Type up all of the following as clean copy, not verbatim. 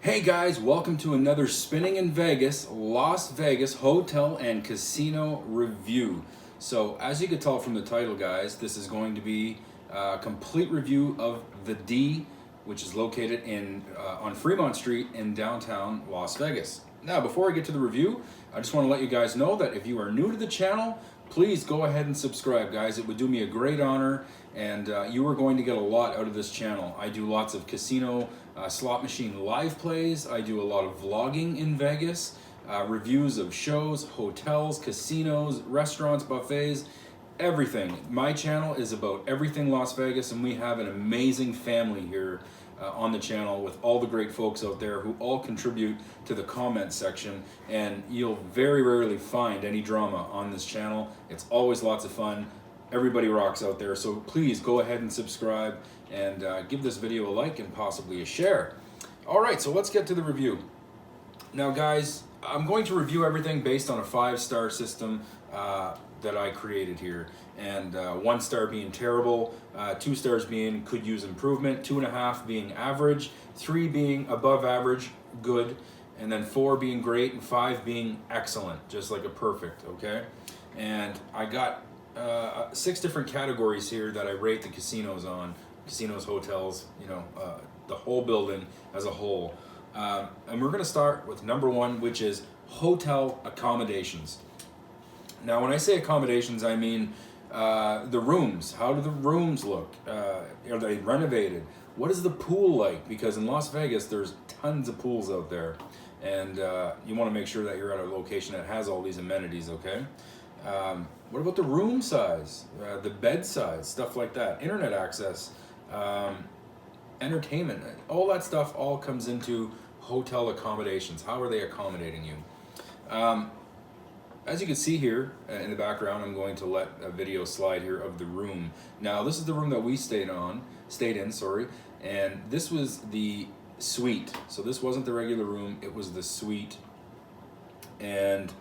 Hey guys, welcome to another Spinning in Vegas, Las Vegas hotel and casino review. So as you can tell from the title, guys, this is going to be a complete review of the D, which is located on Fremont Street in downtown Las Vegas. Now, before I get to the review, I just want to let you guys know that if you are new to the channel, please go ahead and subscribe, guys. It would do me a great honor, and you are going to get a lot out of this channel. I do lots of casino slot machine live plays. I do a lot of vlogging in Vegas, reviews of shows, hotels, casinos, restaurants, buffets, everything. My channel is about everything Las Vegas, and we have an amazing family here on the channel with all the great folks out there who all contribute to the comment section, and you'll very rarely find any drama on this channel. It's always lots of fun. Everybody rocks out there, so please go ahead and subscribe and give this video a like and possibly a share. All right, so let's get to the review. Now guys, I'm going to review everything based on a 5-star system that I created here, and 1 star being terrible, 2 stars being could use improvement, 2.5 being average, 3 being above average, good, and then 4 being great, and 5 being excellent, just like a perfect, okay? And I got 6 different categories here that I rate the casinos on, casinos, hotels, you know, the whole building as a whole. And we're gonna start with number 1, which is hotel accommodations. Now, when I say accommodations, I mean the rooms. How do the rooms look? Are they renovated? What is the pool like? Because in Las Vegas, there's tons of pools out there, and you want to make sure that you're at a location that has all these amenities, okay? What about the room size, the bed size, stuff like that, internet access, entertainment, all that stuff all comes into hotel accommodations. How are they accommodating you? As you can see here in the background, I'm going to let a video slide here of the room. Now, this is the room that we stayed in, and this was the suite. So this wasn't the regular room, it was the suite. And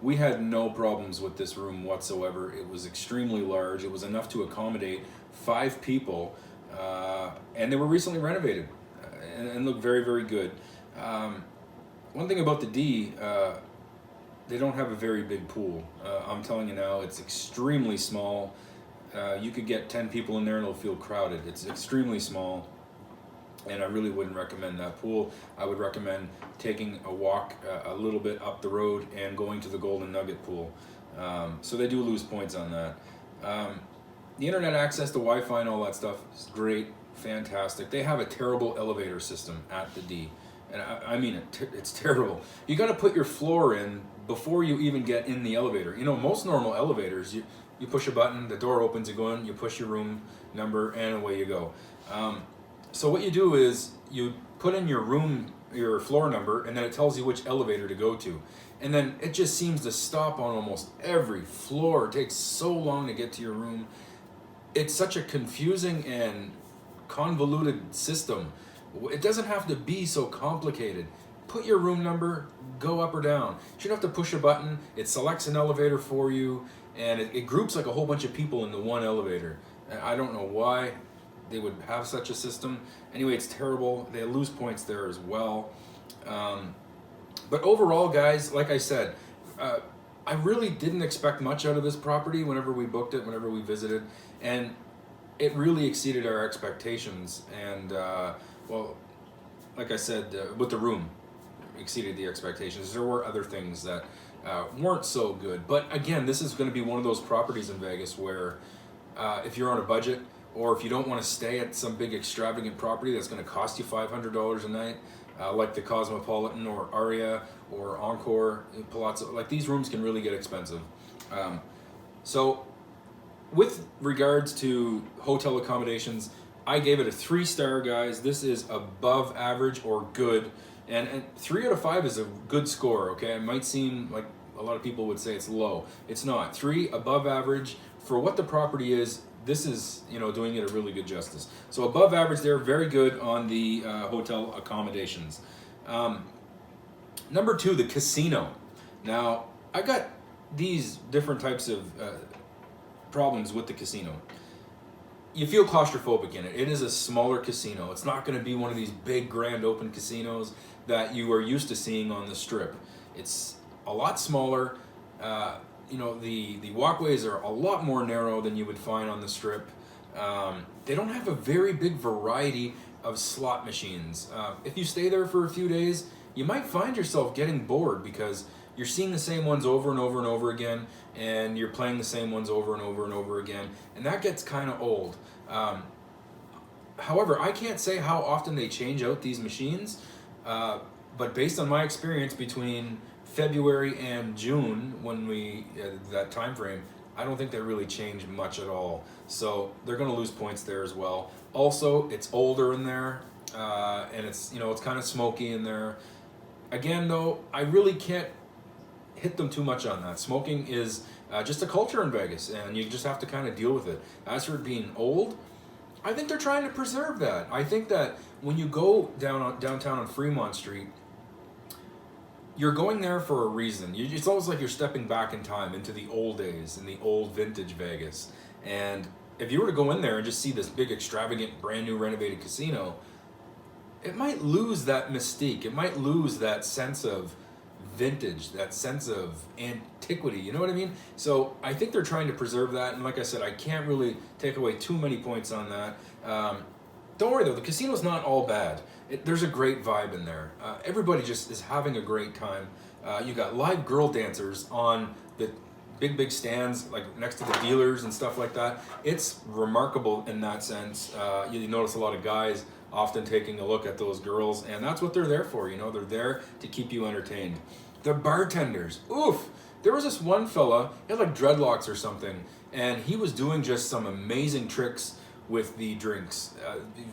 we had no problems with this room whatsoever. It was extremely large. It was enough to accommodate 5 people, and they were recently renovated and look very, very good. One thing about the D, they don't have a very big pool. I'm telling you now, it's extremely small. You could get 10 people in there and it'll feel crowded. It's extremely small, and I really wouldn't recommend that pool. I would recommend taking a walk a little bit up the road and going to the Golden Nugget pool. So they do lose points on that. The internet access, the Wi-Fi and all that stuff is great, fantastic. They have a terrible elevator system at the D. And I mean, it's terrible. You got to put your floor in before you even get in the elevator. You know, most normal elevators, you push a button, the door opens, you go in, you push your room number, and away you go. So what you do is you put in your floor number, and then it tells you which elevator to go to. And then it just seems to stop on almost every floor. It takes so long to get to your room. It's such a confusing and convoluted system. It doesn't have to be so complicated. Put your room number, go up or down. You shouldn't have to push a button. It selects an elevator for you, and it groups like a whole bunch of people into one elevator. And I don't know why they would have such a system. Anyway, it's terrible. They lose points there as well. But overall, guys, like I said, I really didn't expect much out of this property whenever we booked it, whenever we visited, and it really exceeded our expectations. And well, like I said, with the room, exceeded the expectations. There were other things that weren't so good. But again, this is going to be one of those properties in Vegas where if you're on a budget, or if you don't want to stay at some big extravagant property that's going to cost you $500 a night, like the Cosmopolitan or Aria or Encore, Palazzo, like these rooms can really get expensive. So with regards to hotel accommodations, I gave it a 3-star, guys. This is above average or good. And 3 out of 5 is a good score, okay? It might seem like a lot of people would say it's low. It's not. 3 above average. For what the property is, this is, you know, doing it a really good justice. So above average there, very good on the hotel accommodations. Number 2, the casino. Now, I got these different types of problems with the casino. you feel claustrophobic in it. It is a smaller casino. It's not going to be one of these big, grand, open casinos that you are used to seeing on the Strip. It's a lot smaller. The walkways are a lot more narrow than you would find on the Strip. They don't have a very big variety of slot machines. If you stay there for a few days, you might find yourself getting bored because you're seeing the same ones over and over and over again, and you're playing the same ones over and over and over again, and that gets kind of old. However, I can't say how often they change out these machines, but based on my experience between February and June, when that time frame, I don't think they really change much at all. So they're going to lose points there as well. Also, it's older in there, and it's kind of smoky in there. Again, though, I really can't hit them too much on that. Smoking is just a culture in Vegas, and you just have to kind of deal with it. As for it being old, I think they're trying to preserve that. I think that when you go downtown on Fremont Street, you're going there for a reason. It's almost like you're stepping back in time into the old days, in the old vintage Vegas. And if you were to go in there and just see this big, extravagant, brand new renovated casino, it might lose that mystique. It might lose that sense of vintage, that sense of antiquity. You know what I mean? So I think they're trying to preserve that. And like I said, I can't really take away too many points on that. Don't worry though, the casino's not all bad. There's a great vibe in there. Everybody just is having a great time. You got live girl dancers on the big stands, like next to the dealers and stuff like that. It's remarkable in that sense. You notice a lot of guys often taking a look at those girls, and that's what they're there for. They're there to keep you entertained. The bartenders, oof. There was this one fella, he had like dreadlocks or something, and he was doing just some amazing tricks with the drinks,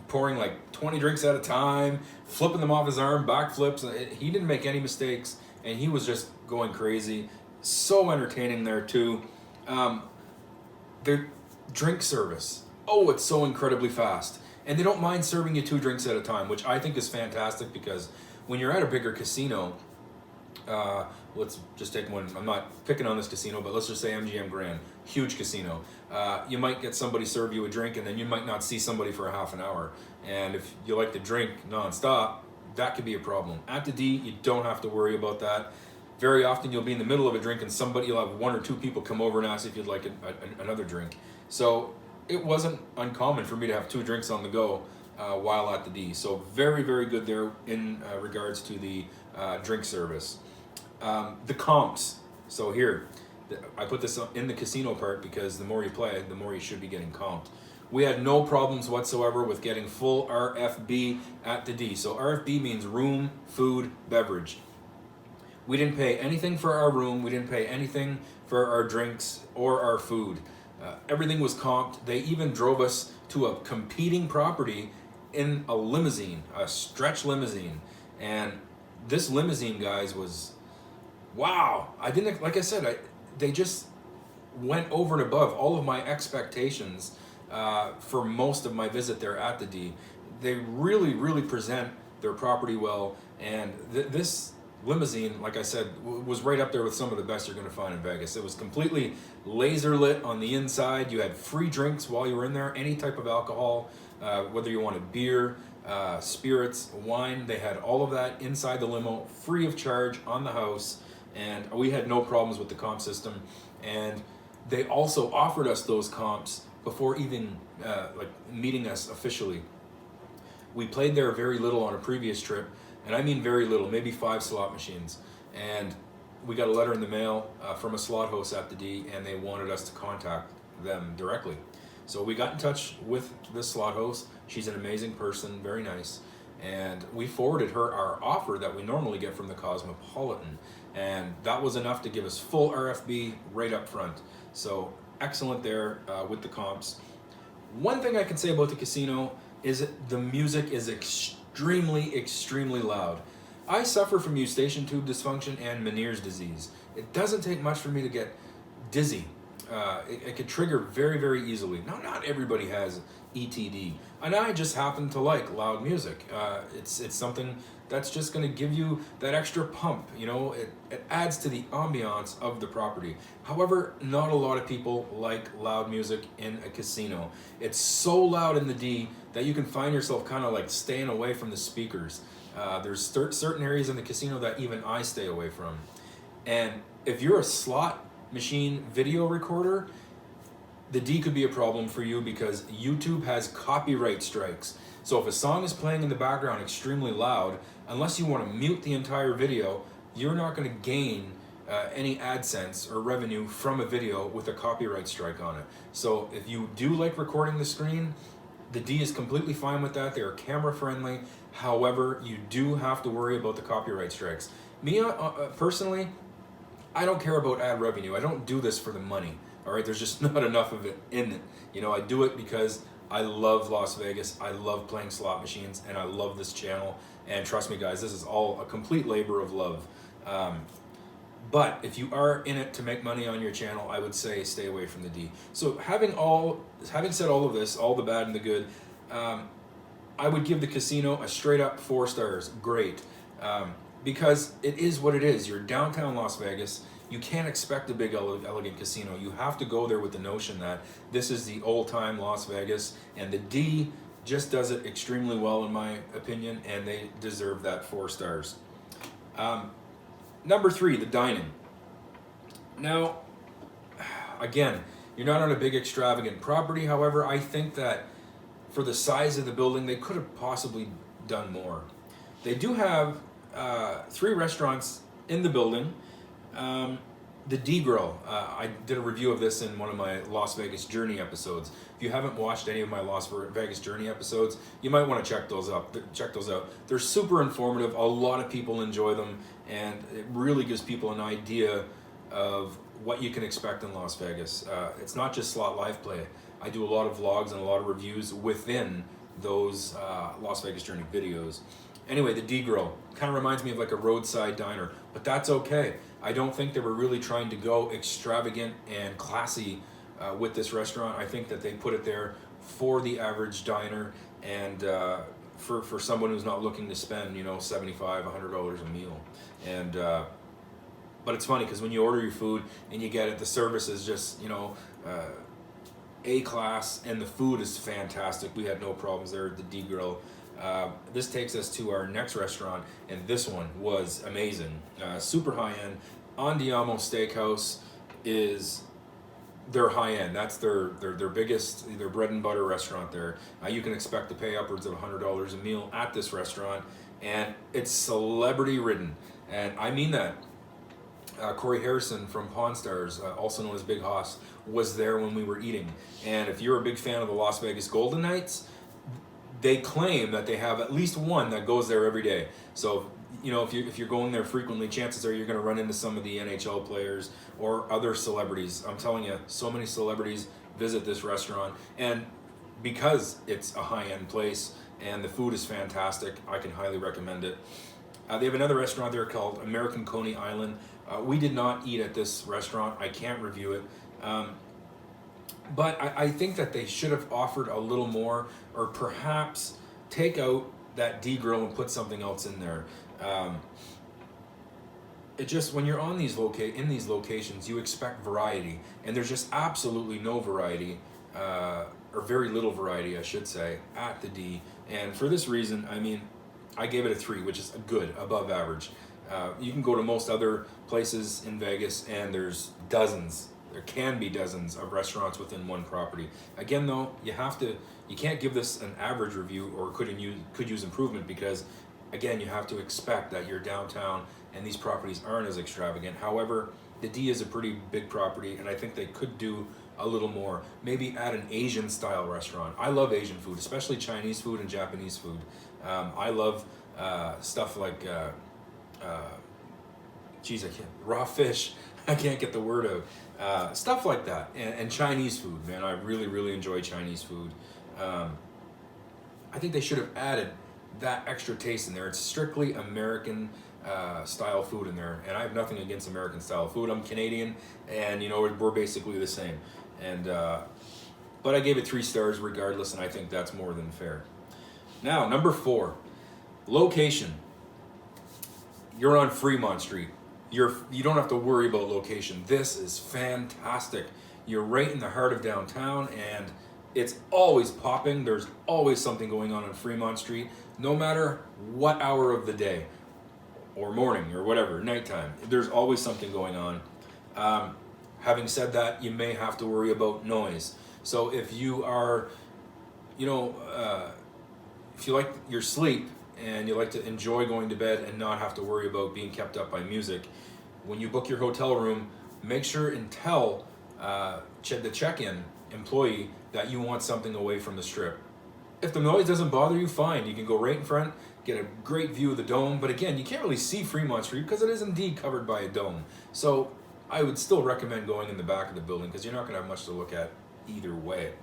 pouring like 20 drinks at a time, flipping them off his arm, backflips. He didn't make any mistakes, and he was just going crazy. So entertaining there too. Their drink service, it's so incredibly fast, and they don't mind serving you 2 drinks at a time, which I think is fantastic, because when you're at a bigger casino, let's just take one. I'm not picking on this casino, but let's just say MGM Grand, huge casino. You might get somebody serve you a drink, and then you might not see somebody for a half an hour. And if you like to drink nonstop, that could be a problem. At the D, you don't have to worry about that. Very often you'll be in the middle of a drink and you'll have 1 or 2 people come over and ask if you'd like another drink. So it wasn't uncommon for me to have 2 drinks on the go while at the D. So very, very good there in regards to the drink service. The comps. So here, I put this in the casino part because the more you play, the more you should be getting comped. We had no problems whatsoever with getting full RFB at the D. So RFB means room, food, beverage. We didn't pay anything for our room. We didn't pay anything for our drinks or our food. Everything was comped. They even drove us to a competing property in a limousine, a stretch limousine. And this limousine, guys, was wow. Like I said, they just went over and above all of my expectations for most of my visit there at the D. They really, really present their property well, and this limousine, like I said, was right up there with some of the best you're going to find in Vegas. It was completely laser lit on the inside. You had free drinks while you were in there, any type of alcohol, whether you wanted beer, spirits, wine. They had all of that inside the limo, free of charge on the house, and we had no problems with the comp system. And they also offered us those comps before even meeting us officially. We played there very little on a previous trip, and I mean very little, maybe 5 slot machines. And we got a letter in the mail from a slot host at the D, and they wanted us to contact them directly. So we got in touch with this slot host. She's an amazing person, very nice. And we forwarded her our offer that we normally get from the Cosmopolitan. And that was enough to give us full RFB right up front. So excellent there with the comps. One thing I can say about the casino is the music is extremely, extremely loud. I suffer from eustachian tube dysfunction and Meniere's disease. It doesn't take much for me to get dizzy. It could trigger very, very easily. Now, not everybody has ETD, and I just happen to like loud music. It's something that's just going to give you that extra pump. You know, it adds to the ambiance of the property. However, not a lot of people like loud music in a casino. It's so loud in the D that you can find yourself kind of like staying away from the speakers. There's certain areas in the casino that even I stay away from. And if you're a slot machine video recorder, the D could be a problem for you because YouTube has copyright strikes. So if a song is playing in the background extremely loud, unless you want to mute the entire video, you're not going to gain any AdSense or revenue from a video with a copyright strike on it. So if you do like recording the screen, the D is completely fine with that. They are camera friendly. However, you do have to worry about the copyright strikes. Me, personally, I don't care about ad revenue. I don't do this for the money. All right, there's just not enough of it in it. You know, I do it because I love Las Vegas. I love playing slot machines, and I love this channel. And trust me, guys, this is all a complete labor of love. But if you are in it to make money on your channel, I would say stay away from the D. So having said all of this, all the bad and the good, I would give the casino a straight up 4 stars. Great. Because it is what it is. You're downtown Las Vegas. You can't expect a big elegant casino. You have to go there with the notion that this is the old time Las Vegas, and the D just does it extremely well in my opinion, and they deserve that 4 stars. Number 3, the dining. Now, again, you're not on a big extravagant property. However, I think that for the size of the building, they could have possibly done more. They do have 3 restaurants in the building. The D Grill, I did a review of this in one of my Las Vegas Journey episodes. If you haven't watched any of my Las Vegas Journey episodes, you might want to check those out. They're super informative. A lot of people enjoy them, and it really gives people an idea of what you can expect in Las Vegas. It's not just slot live play. I do a lot of vlogs and a lot of reviews within those Las Vegas Journey videos. Anyway, the D Grill kind of reminds me of like a roadside diner, but that's okay. I don't think they were really trying to go extravagant and classy with this restaurant. I think that they put it there for the average diner and for someone who's not looking to spend, you know, $75, $100 a meal. And but it's funny because when you order your food and you get it, the service is just, you know, A class, and the food is fantastic. We had no problems there at the D Grill. This takes us to our next restaurant, and this one was amazing. Super high end. Andiamo Steakhouse is their high end. That's their biggest, their bread and butter restaurant there. You can expect to pay upwards of $100 a meal at this restaurant, and it's celebrity ridden, and I mean that. Corey Harrison from Pawn Stars, also known as Big Hoss, was there when we were eating. And if you're a big fan of the Las Vegas Golden Knights, they claim that they have at least one that goes there every day. So, you know, if you're going there frequently, chances are you're going to run into some of the NHL players or other celebrities. I'm telling you, so many celebrities visit this restaurant. And because it's a high-end place and the food is fantastic, I can highly recommend it. They have another restaurant there called American Coney Island. We did not eat at this restaurant. I can't review it. But I think that they should have offered a little more, or perhaps take out that D Grill and put something else in there. It just, when you're on these in these locations, you expect variety, and there's just absolutely no variety, or very little variety, I should say, at the D. And for this reason, I mean, I gave it a 3, which is good, above average. You can go to most other places in Vegas, and there's dozens. There can be dozens of restaurants within one property. Again, though, you can't give this an average review, or could use improvement, because, again, you have to expect that you're downtown and these properties aren't as extravagant. However, the D is a pretty big property, and I think they could do a little more. Maybe add an Asian style restaurant. I love Asian food, especially Chinese food and Japanese food. I love stuff like raw fish. I can't get the word out. Stuff like that, and Chinese food, man. I really, really enjoy Chinese food. I think they should have added that extra taste in there. It's strictly American style food in there, and I have nothing against American style food. I'm Canadian, and you know, we're basically the same. And but I gave it 3 stars regardless, and I think that's more than fair. Now, number 4, location. You're on Fremont Street. You don't have to worry about location. This is fantastic. You're right in the heart of downtown, and it's always popping. There's always something going on Fremont Street, no matter what hour of the day, or morning, or whatever, nighttime. There's always something going on. Having said that, you may have to worry about noise. So if you are, if you like your sleep and you like to enjoy going to bed and not have to worry about being kept up by music, when you book your hotel room, make sure and tell the check-in employee that you want something away from the strip. If the noise doesn't bother you, fine. You can go right in front, get a great view of the dome. But again, you can't really see Fremont Street because it is indeed covered by a dome. So I would still recommend going in the back of the building because you're not going to have much to look at either way.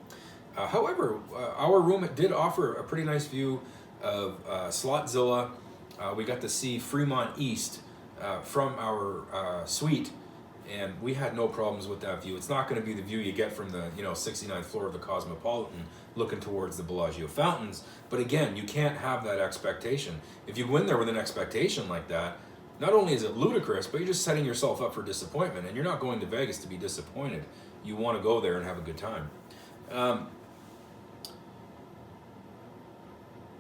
However, our room did offer a pretty nice view of Slotzilla. We got to see Fremont East from our suite, and we had no problems with that view. It's not going to be the view you get from the 69th floor of the Cosmopolitan looking towards the Bellagio fountains, but again, you can't have that expectation. If you go in there with an expectation like that, not only is it ludicrous, but you're just setting yourself up for disappointment, and you're not going to Vegas to be disappointed. You want to go there and have a good time.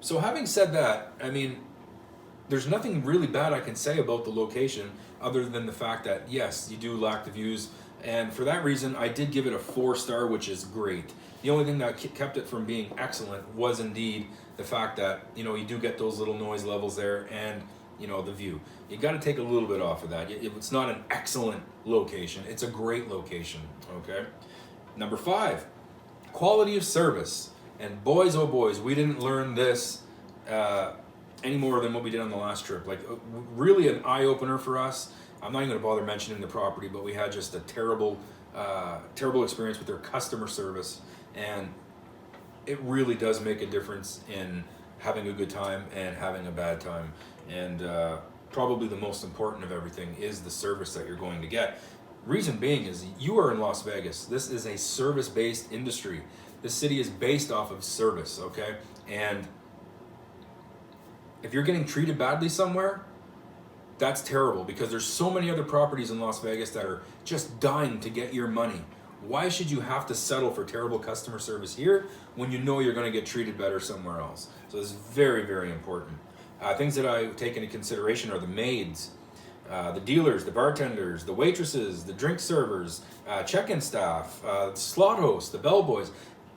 So having said that, I mean, there's nothing really bad I can say about the location other than the fact that, yes, you do lack the views. And for that reason, I did give it a 4-star, which is great. The only thing that kept it from being excellent was indeed the fact that, you do get those little noise levels there and, the view. You got to take a little bit off of that. It's not an excellent location. It's a great location, okay? Number 5, quality of service. And boys, oh boys, we didn't learn this any more than what we did on the last trip. Like, really an eye-opener for us. I'm not even going to bother mentioning the property, but we had just a terrible experience with their customer service. And it really does make a difference in having a good time and having a bad time. And probably the most important of everything is the service that you're going to get. Reason being is you are in Las Vegas. This is a service-based industry. This city is based off of service, okay? And if you're getting treated badly somewhere, that's terrible because there's so many other properties in Las Vegas that are just dying to get your money. Why should you have to settle for terrible customer service here when you know you're going to get treated better somewhere else? So it's very, very important. Things that I take into consideration are the maids, the dealers, the bartenders, the waitresses, the drink servers, check-in staff, slot hosts, the bellboys,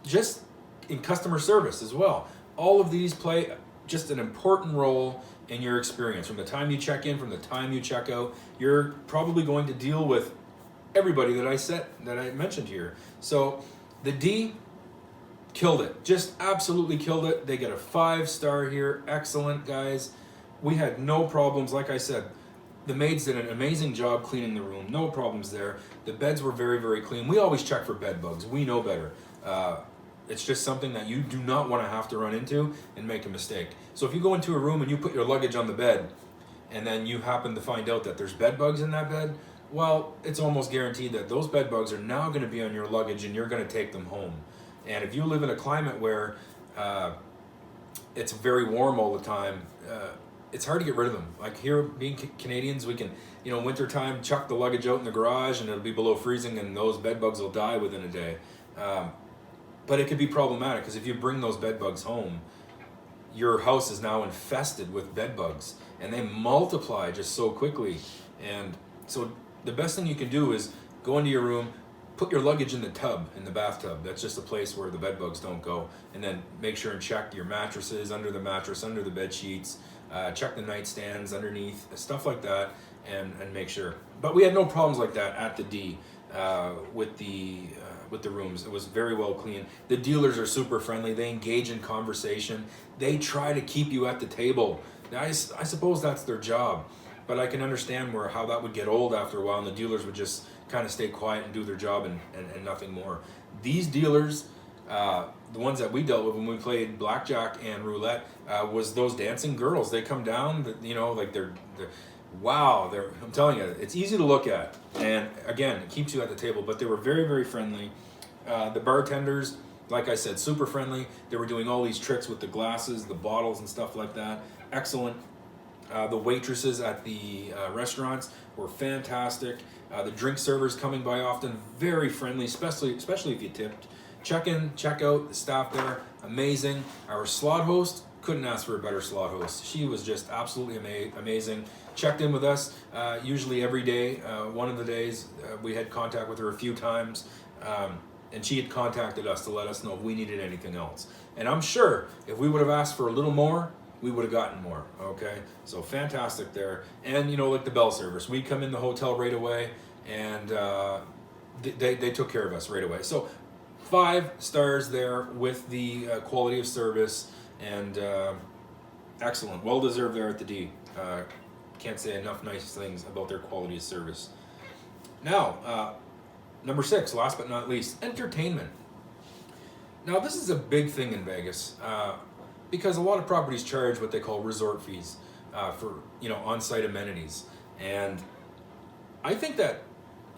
just in customer service as well. All of these play just an important role in your experience. From the time you check in, from the time you check out, you're probably going to deal with everybody that I mentioned here. So the D killed it, just absolutely killed it. They get a 5-star here. Excellent, guys. We had no problems. Like I said, the maids did an amazing job cleaning the room. No problems there. The beds were very, very clean. We always check for bed bugs. We know better. It's just something that you do not want to have to run into and make a mistake. So if you go into a room and you put your luggage on the bed and then you happen to find out that there's bed bugs in that bed, well, it's almost guaranteed that those bed bugs are now going to be on your luggage and you're going to take them home. And if you live in a climate where it's very warm all the time, it's hard to get rid of them. Like here, being Canadians, we can, wintertime, chuck the luggage out in the garage and it'll be below freezing and those bed bugs will die within a day. But it could be problematic because if you bring those bed bugs home, your house is now infested with bed bugs and they multiply just so quickly. And so the best thing you can do is go into your room, put your luggage in the tub, in the bathtub. That's just a place where the bed bugs don't go. And then make sure and check your mattresses, under the mattress, under the bed sheets, check the nightstands underneath, stuff like that, and make sure. But we had no problems like that at the D with the rooms. It was very well clean. The dealers are super friendly. They engage in conversation. They try to keep you at the table. I suppose that's their job. But I can understand how that would get old after a while, and the dealers would just kind of stay quiet and do their job and nothing more. These dealers, the ones that we dealt with when we played blackjack and roulette, was those dancing girls. They come down, like they're wow. I'm telling you, it's easy to look at, and again, it keeps you at the table. But they were very, very friendly. The bartenders, like I said, super friendly. They were doing all these tricks with the glasses, the bottles, and stuff like that. Excellent. The waitresses at the restaurants were fantastic. The drink servers coming by often, very friendly, especially if you tipped. Check in, check out, the staff there, amazing. Our slot host, couldn't ask for a better slot host. She was just absolutely amazing. Checked in with us usually every day. One of the days we had contact with her a few times, and she had contacted us to let us know if we needed anything else. And I'm sure if we would have asked for a little more, we would have gotten more. Okay, so fantastic there. And like the bell service, we come in the hotel right away, and they took care of us right away. So 5 stars there with the quality of service, and excellent, well deserved there at the D. Can't say enough nice things about their quality of service. Now, number 6, last but not least, entertainment. Now this is a big thing in Vegas because a lot of properties charge what they call resort fees for on-site amenities, and I think that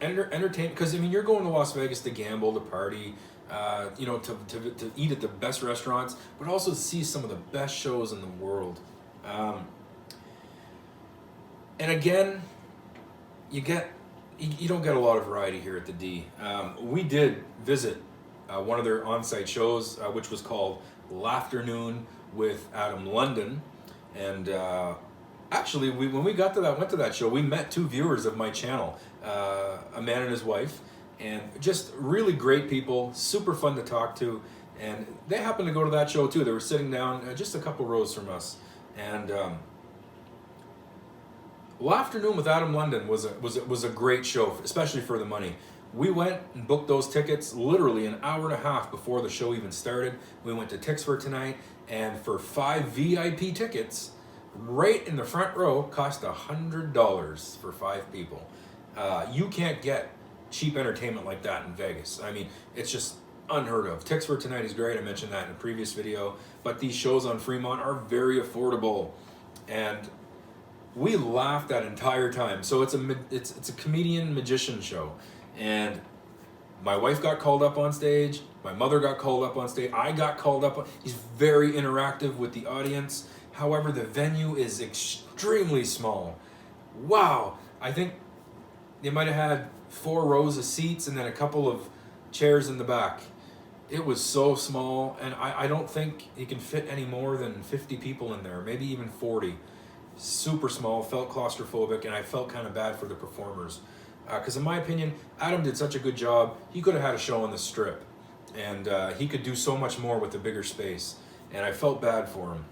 entertainment, because you're going to Las Vegas to gamble, to party, to eat at the best restaurants, but also to see some of the best shows in the world. And again, you don't get a lot of variety here at the D. We did visit one of their on-site shows, which was called Laughternoon with Adam London, and actually, when we went to that show, we met 2 viewers of my channel, a man and his wife, and just really great people, super fun to talk to, and they happened to go to that show too. They were sitting down just a couple rows from us, and Laughternoon with Adam London was a great show, especially for the money. We went and booked those tickets literally an hour and a half before the show even started. We went to Tix for Tonight, and for 5 VIP tickets, right in the front row, cost $100 for 5 people. You can't get cheap entertainment like that in Vegas. It's just unheard of. Tix for Tonight is great. I mentioned that in a previous video, but these shows on Fremont are very affordable, and we laughed that entire time. So it's a comedian magician show, and my wife got called up on stage. My mother got called up on stage. I got called up. He's very interactive with the audience. However, the venue is extremely small. Wow, I think they might have had 4 rows of seats and then a couple of chairs in the back. It was so small, and I don't think you can fit any more than 50 people in there, maybe even 40. Super small, felt claustrophobic, and I felt kind of bad for the performers. Because in my opinion, Adam did such a good job. He could have had a show on the Strip, and he could do so much more with a bigger space, and I felt bad for him.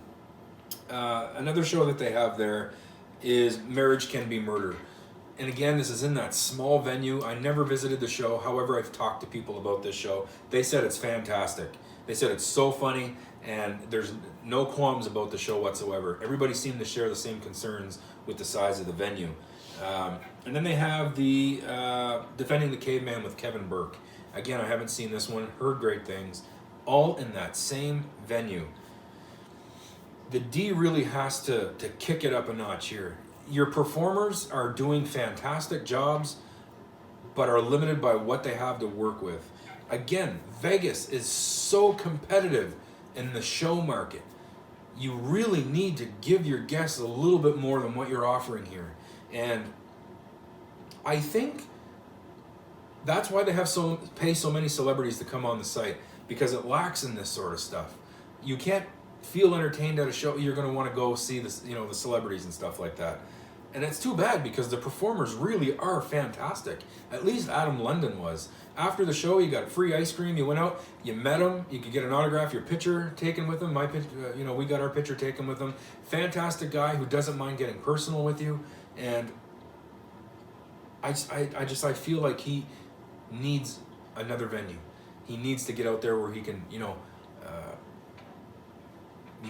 Another show that they have there is Marriage Can Be Murder. And again, this is in that small venue. I never visited the show. However, I've talked to people about this show. They said it's fantastic. They said it's so funny, and there's no qualms about the show whatsoever. Everybody seemed to share the same concerns with the size of the venue. And then they have the Defending the Caveman with Kevin Burke. Again, I haven't seen this one, heard great things. All in that same venue. The D really has to kick it up a notch here. Your performers are doing fantastic jobs, but are limited by what they have to work with. Again, Vegas is so competitive in the show market. You really need to give your guests a little bit more than what you're offering here. And I think that's why they have pay so many celebrities to come on the site, because it lacks in this sort of stuff. You can't feel entertained at a show. You're going to want to go see the celebrities and stuff like that. And it's too bad, because the performers really are fantastic. At least Adam London was. After the show, you got free ice cream. You went out, you met him, you could get an autograph, your picture taken with him. We got our picture taken with him. Fantastic guy who doesn't mind getting personal with you. And I feel like he needs another venue. He needs to get out there where he can, you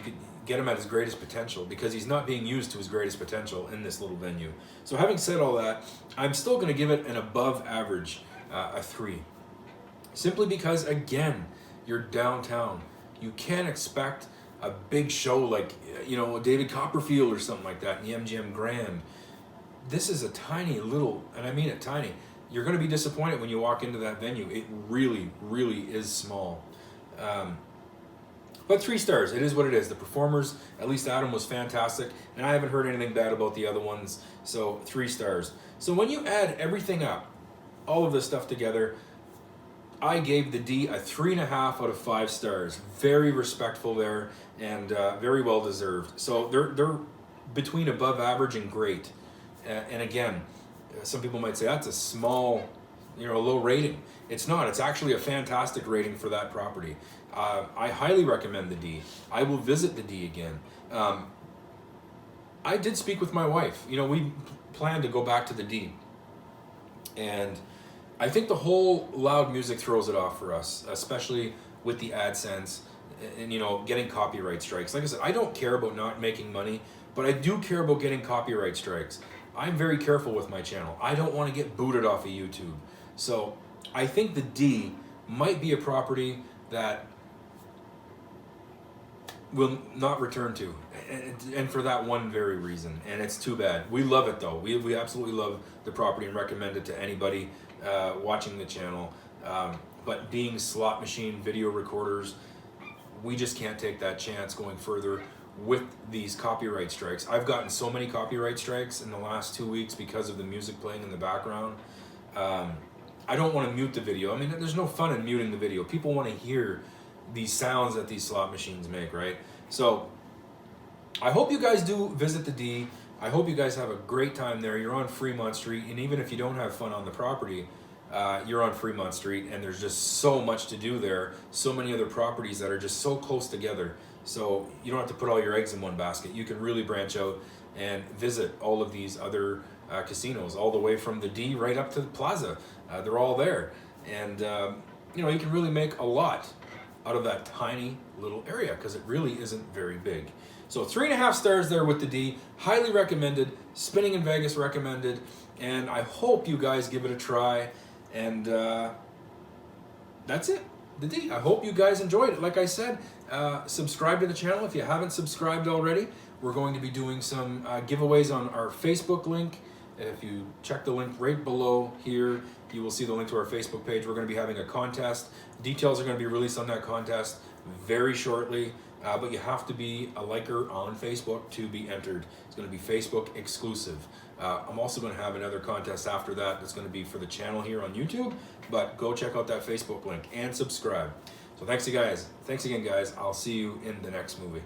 could get him at his greatest potential, because he's not being used to his greatest potential in this little venue. So having said all that, I'm still going to give it an above average, a 3. Simply because, again, you're downtown. You can't expect a big show like, David Copperfield or something like that in the MGM Grand. This is a tiny little, and I mean it tiny. You're going to be disappointed when you walk into that venue. It really, really is small. But 3 stars, it is what it is. The performers, at least Adam, was fantastic, and I haven't heard anything bad about the other ones, so 3 stars. So when you add everything up, all of this stuff together, I gave the D a 3.5 out of 5 stars. Very respectful there, and very well deserved. So they're between above average and great. And again, some people might say that's a small, low rating. It's not. It's actually a fantastic rating for that property. I highly recommend the D. I will visit the D again. I did speak with my wife. We plan to go back to the D. And I think the whole loud music throws it off for us, especially with the AdSense and getting copyright strikes. Like I said, I don't care about not making money, but I do care about getting copyright strikes. I'm very careful with my channel. I don't want to get booted off of YouTube. So I think the D might be a property that will not return to, and for that one very reason, and it's too bad. We love it though. We absolutely love the property and recommend it to anybody watching the channel. But being slot machine video recorders, we just can't take that chance going further with these copyright strikes. I've gotten so many copyright strikes in the last 2 weeks because of the music playing in the background. I don't want to mute the video. I mean, there's no fun in muting the video. People want to hear these sounds that these slot machines make, right? So I hope you guys do visit the D. I hope you guys have a great time there. You're on Fremont Street, and even if you don't have fun on the property, you're on Fremont Street, and there's just so much to do there. So many other properties that are just so close together. So you don't have to put all your eggs in one basket. You can really branch out and visit all of these other casinos, all the way from the D right up to the Plaza. They're all there. And you can really make a lot out of that tiny little area, because it really isn't very big. So 3.5 stars there with the D. Highly recommended. Spinning in Vegas recommended. And I hope you guys give it a try. And that's it. The D. I hope you guys enjoyed it. Like I said, subscribe to the channel if you haven't subscribed already. We're going to be doing some giveaways on our Facebook link. If you check the link right below here, you will see the link to our Facebook page. We're going to be having a contest. Details are going to be released on that contest very shortly, but you have to be a liker on Facebook to be entered. It's going to be Facebook exclusive. I'm also going to have another contest after that that's going to be for the channel here on YouTube, but go check out that Facebook link and subscribe. So thanks again, guys. I'll see you in the next movie.